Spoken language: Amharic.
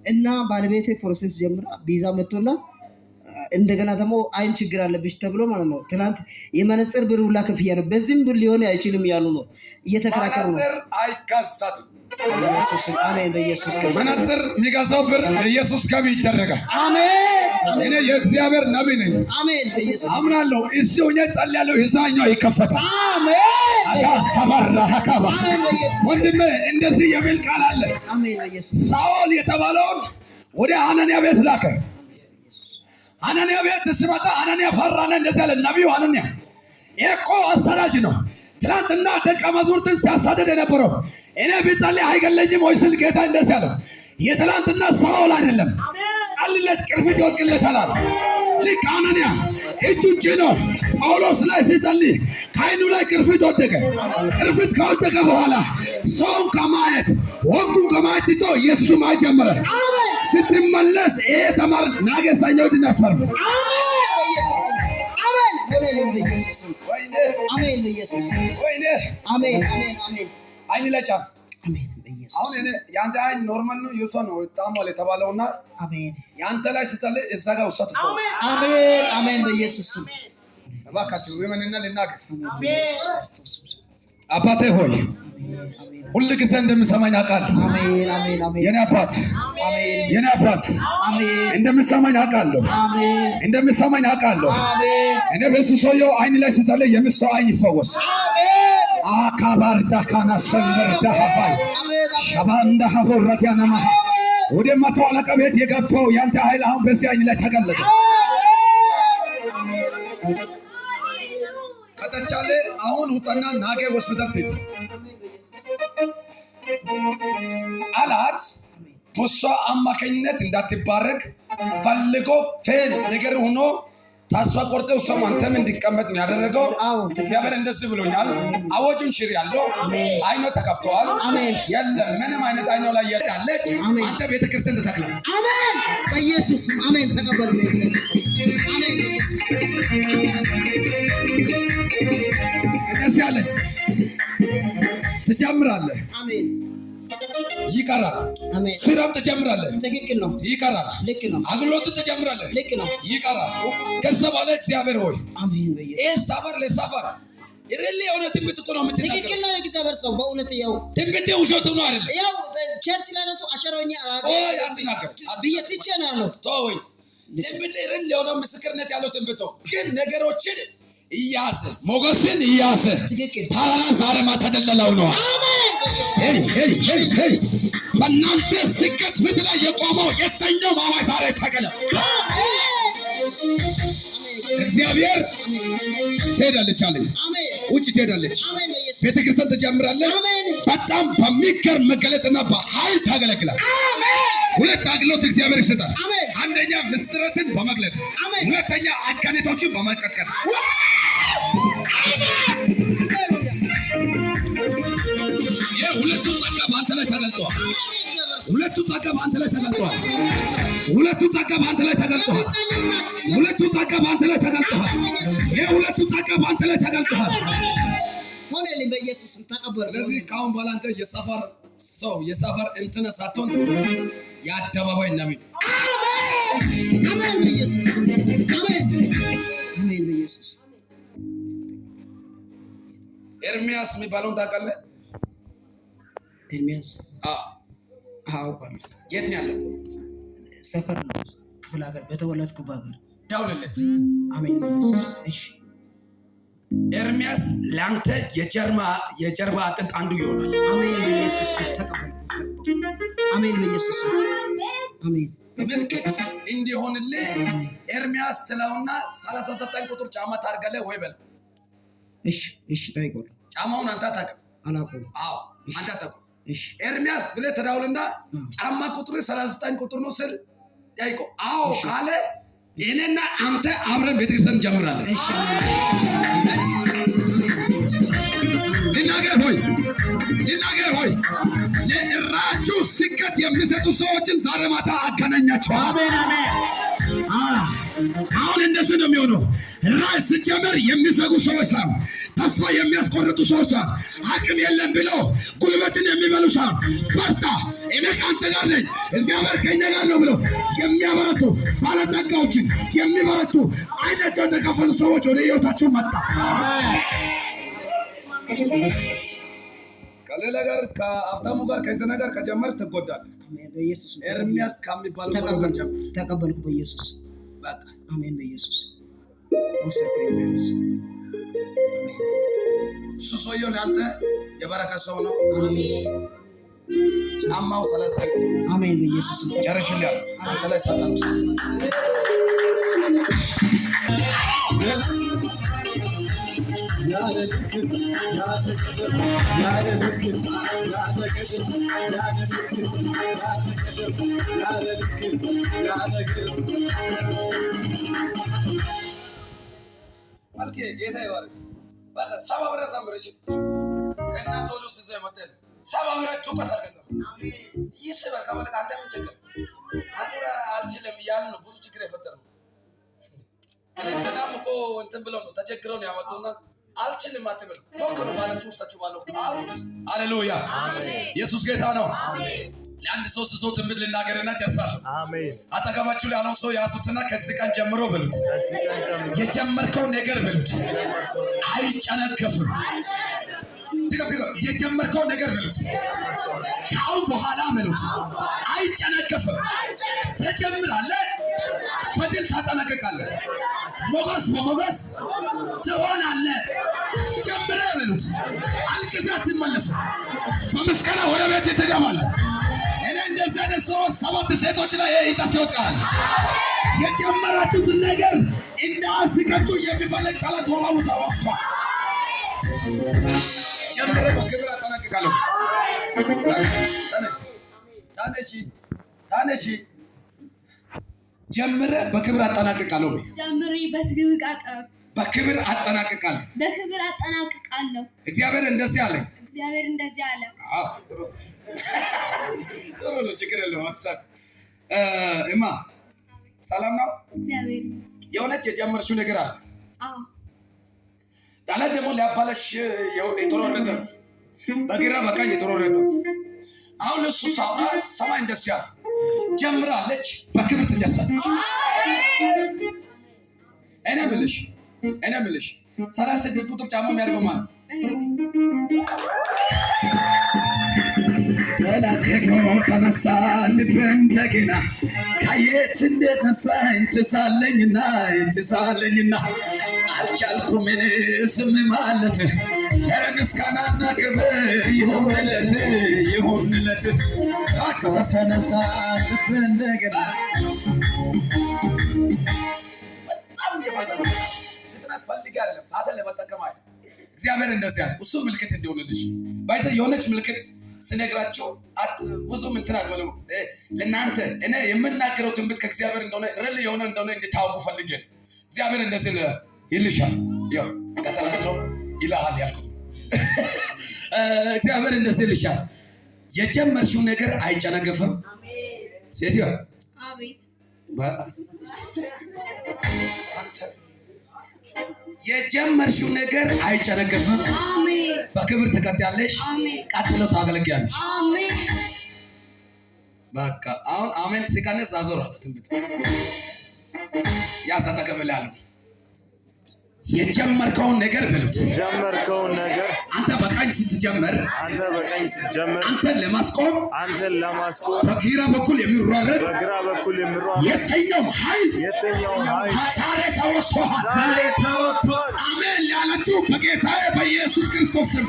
እና ባለቤቴ ፕሮሰስ ጀምራ ቪዛ መጥቶላት እንደገና ደግሞ አይን ችግር አለብሽ ተብሎ ማለት ነው። ትናንት የመነጽር ብር ሁላ ከፍያ ነው። በዚህም ብር ሊሆን አይችልም ያሉ ነው እየተከራከሩ ነው። መነጽር አይካሳትም። አሜን በኢየሱስ ክርስቶስ መነጽር የሚገዛው ብር ኢየሱስ ገቢ ይደረጋል። አሜን። እኔ የእግዚአብሔር ነብይ ነኝ። አሜን በኢየሱስ አምናለሁ። እዚህ ሆኜ ጸልያለሁ። ይዛኛው ይከፈታል። አሜን። አካሰባራ አካባ ወንድሜ እንደዚህ የሚል ቃል አለ። አሜን በኢየሱስ ሳኦል የተባለውን ወደ ሐናንያ ቤት ላከ። ሐናንያ ቤት ሲመጣ ሐናንያ ፈራና እንደዚህ አለ። ነብዩ ሐናንያ እኮ አሳዳጅ ነው። ትናንትና ደቀ መዛሙርትን ሲያሳደድ የነበረው እኔ ቢጸልይ አይገለኝም ወይ ስል ጌታ እንደዚህ አለ። የትናንትና ሳኦል አይደለም። ጸልለት ቅርፊት ይወድቅለታል አለ። ልክ ሐናንያ እጁን ጭኖ ጳውሎስ ላይ ሲጸልይ ከዓይኑ ላይ ቅርፊት ወደቀ። ቅርፊት ከወደቀ በኋላ ሰውን ከማየት ወጉን ከማየት ትቶ ኢየሱስ ማየት ጀመረ። ስትመለስ ይሄ ተማር ናገሳኛው ድናስፈር አይን ለጫ አሁን እኔ ያንተ አይን ኖርማል ነው የሷ ነው ታሟል የተባለውና አሜን ያንተ ላይ ስትጸልይ እዛ ጋር ወሰተ አሜን አሜን በኢየሱስ ስም እባካችሁ ወመንና ልናገር አባቴ ሆይ ሁሉ ጊዜ እንደምሰማኝ አውቃለሁ። አሜን አሜን አሜን የኔ አባት አሜን የኔ አባት አሜን እንደምሰማኝ አውቃለሁ። አሜን እንደምሰማኝ አውቃለሁ። አሜን እኔ በሱሶዮ አይን ላይ ስጸልይ የምስቶ አይን ይፈወስ። አካባርዳ ካና ሰንበርዳ ሀፋይ ሸባንዳ ሀቦራት ያናማ ወደ መቶ አለቃ ቤት የገባው ያንተ ኃይል አሁን በዚህ አይን ላይ ተገለጠ። ከተቻለ አሁን ውጣና ናገ ሆስፒታል ትሄድ። ጠላት በሷ አማካኝነት እንዳትባረክ ፈልጎ ፌል ነገር ሆኖ ተስፋ ቆርጠው እሷም አንተም እንዲቀመጥ ነው ያደረገው። እግዚአብሔር እንደዚህ ብሎኛል። አዋጁን ሽር ያለው አይኖ ተከፍተዋል። የለም ምንም አይነት አይኖ ላይ ያለች አንተ ቤተክርስቲያን ተተክላል። አሜን በኢየሱስ አሜን። ተቀበል አሜን። እንደዚህ አለ ትጀምራለህ። አሜን ይቀራል። አሜን ስራም ትጀምራለህ። ትክክል ነው። ይቀራል። ልክ ነው። አግሎት ትጀምራለህ። ልክ ነው። ይቀራል። ከዛ በኋላ እግዚአብሔር ሆይ አሜን በኢየሱስ ይሄ ሰፈር ለሰፈር ይረሊ የሆነ ትንቢት እኮ ነው የምትናገረው። ትክክል ነው። እግዚአብሔር ሰው በእውነት ያው ትንቢት ውሸት ነው አይደለም። ያው ቸርች ላይ ነው አሸሮኛ አትናገር ብየትቼ ነው ነው ተወኝ። ትንቢት ይረሊ የሆነ ምስክርነት ያለው ትንቢት ነው። ግን ነገሮችን እያሰ ሞገስን እያሰ ታላላ ዛሬ ማተደለለው ነው። አሜን በእናንተ ስኬት ፊት ላይ የቆመው የተኛው ማዋይ ዛሬ ተገለ። እግዚአብሔር ትሄዳለች አለኝ። ውጭ ትሄዳለች። ቤተክርስቲያን ትጀምራለች። በጣም በሚገርም መገለጥና በኃይል ታገለግላል። ሁለት አገልግሎት እግዚአብሔር ይሰጣል። አንደኛ ምስጢራትን በመግለጥ፣ ሁለተኛ አጋንንቶችን በመቀጥቀጥ። ሁለቱ ጸጋ በአንተ ላይ ተገልጧል። ሁለቱ ጸጋ በአንተ ላይ ተገልጧል። ሁለቱ ጸጋ በአንተ ላይ ተገልጧል። ሁለቱ ጸጋ በአንተ ላይ ተገልጧል። የሁለቱ ጸጋ በአንተ ላይ ተገልጧል። ሆነልኝ በኢየሱስ ተቀበል። ስለዚህ ካሁን በኋላ አንተ የሰፈር ሰው የሰፈር እንትን ሳትሆን የአደባባይ ነብይ። አሜን አሜን በኢየሱስ አሜን አሜን በኢየሱስ። ኤርሚያስ የሚባለውን ታውቃለህ? ኤርሚያስ አውቃለሁ። የት ነው ያለው? ሰፈር ነው፣ ክፍለ ሀገር በተወለድኩበት ሀገር። ደውልለት። አሜን በኢየሱስ። እሺ ኤርሚያስ ለአንተ የጀርባ አጥንት አንዱ ይሆናል። አሜን በኢየሱስ ተቀበል። አሜን በኢየሱስ አሜን። ምልክት እንዲሆንልህ ኤርሚያስ ትለውና 39 ቁጥር ጫማ ታርጋለህ ወይ በል። እሺ እሺ። ታይቆል ጫማውን አንተ አታውቅም? አላውቅም። አዎ አንተ አታውቅም። እሺ ኤርሚያስ ብለህ ተዳውልና ጫማ ቁጥር 39 ቁጥር ነው ስል ጠይቆ አዎ ካለ እኔና አንተ አብረን ቤተክርስቲያን እንጀምራለን። እሺ ይናገር ሆይ ለራጁ ስኬት የሚሰጡ ሰዎችን ዛሬ ማታ አገናኛቸው። አሜን አሜን። አሁን እንደዚህ ነው የሚሆነው። ራእይ ሲጀመር የሚዘጉ ሰዎች ሳይሆን ተስፋ የሚያስቆርጡ ሰዎች ሳይሆን አቅም የለም ብለው ጉልበትን የሚበሉ ሳይሆን በርታ፣ እኔ ከአንተ ጋር ነኝ፣ እግዚአብሔር ከእኛ ጋር ነው ብለው የሚያበረቱ ባለጠጋዎችን የሚበረቱ አይናቸው የተከፈቱ ሰዎች ወደ ሕይወታችሁ መጣ። ከሌላ ጋር ከአፍታሙ ጋር ከእንትና ጋር ከጀመር ትጎዳለህ። በኢየሱስ ኤርሚያስ ከሚባለው ሰው ጋር ጀመር። ተቀበልኩ በኢየሱስ በቃ አሜን። በኢየሱስ ወሰድኩ በኢየሱስ እሱ ሰውየው ለአንተ የበረከት ሰው ነው። አሜን። ጫማው 30 አሜን። በኢየሱስ ጨርሽልኝ። አንተ ላይ ሰጣን መልኬ ጌታ ይባርክ። በቃ ሰባ ብር ዘምርሽ ከእናንተ ወደ ውስጥ ይዘው የመጣል ሰባ ብራችሁ ከተረገሰ ይስበል ከበለቀ አንተ ምን ችግር አስራ አልችልም እያለ ነው ብዙ ችግር የፈጠረው። እንትናም እኮ እንትን ብለው ነው ተቸግረው ነው ያመጡና አልችልም አትበል ሞክሩ ማለት ውስጣችሁ ባለው ሃሌሉያ ኢየሱስ ጌታ ነው። ለአንድ ሶስት ሰው ትንቢት ልናገርና ጨርሳለሁ። አሜን። አጠገባችሁ ያለው ሰው ያሱትና ከዚህ ቀን ጀምሮ በሉት የጀመርከው ነገር በሉት አይጨነገፍም። የጀመርከው ነገር በሉት ከአሁን በኋላ በሉት አይጨነገፍም። ተጀምራለህ፣ በድል ታጠናቀቃለህ፣ ሞገስ በሞገስ ትሆናለህ። ጀምረህ በሉት አልቅሰህ አትመለስም። በምስጋና ወደ ቤት ትገባለህ። እኔ እንደዚህ አይነት ሰዎች 7 ሴቶች ላይ ይጣስ ይወጣል። የጀመራችሁትን ነገር እንዳያስቀችሁ የሚፈልግ ጠላት ወራው ተወጥቷል። ጀምረህ በክብር አጠናቅቃለሁ። ታነሺ ጀምረህ በክብር አጠናቅቃለሁ። በክብር አጠናቅቃለሁ። እግዚአብሔር እንደዚህ አለ። ጥሩ ነው፣ ችግር የለውም። አትሳቅ። እማ ሰላም ነው? የሆነች የጀመርሽው ነገር አለ። ጠላት ደግሞ ሊያባለሽ የተሮረጠ ነው፣ በግራ በቀኝ የተሮረጠ። አሁን እሱ ሰማይ እንደዚህ አለ። ጀምራለች፣ በክብር ትጨርሳለች። እኔ የምልሽ 36 ቁጥር ጫማ የሚያደርገው ማለት ጠላት ደግሞ ተነሳ ልብን ተገና ከየት እንደነሳኝ ትሳለኝና አልቻልኩም እኔ ስም ማለት ምስጋናና ክብር ይሁንለት ተነሳ ልብን እንደገና በጣም የፈጠነ ፍጥነት ፈልጌ አይደለም ሰዓትን ለመጠቀም አይደል። እግዚአብሔር እንደዚህ ያለ እሱ ምልክት እንዲሆንልሽ ባይዘ የሆነች ምልክት ስነግራችሁ ብዙም እንትን አትበሉ። ለእናንተ እኔ የምናገረው ትንቢት ከእግዚአብሔር እንደሆነ ረል የሆነ እንደሆነ እንድታውቁ ፈልጌ እግዚአብሔር እንደዚህ ይልሻል። ያው ቀጠላት ነው ይልሃል ያልኩት እግዚአብሔር እንደዚህ ይልሻል። የጀመርሽው ነገር አይጨነገፍም። ሴትዮ አቤት የጀመርሽው ነገር አይጨነገፍም። አሜን። በክብር ትቀጥያለሽ። አሜን። ቀጥሎ ታገለግያለሽ። አሜን። በቃ አሁን አሜን ሲቀነስ አዞራለሁ ትንቢት ያሳተቀበላለሁ። የጀመርከውን ነገር በሉት አንተ በቀኝ ስትጀምር አንተን ለማስቆም በግራ በኩል የሚሯረጥ የትኛውም ኃይል ዛሬ ተወጥቷል። አሜን ያላችሁ በጌታዬ በኢየሱስ ክርስቶስ ስም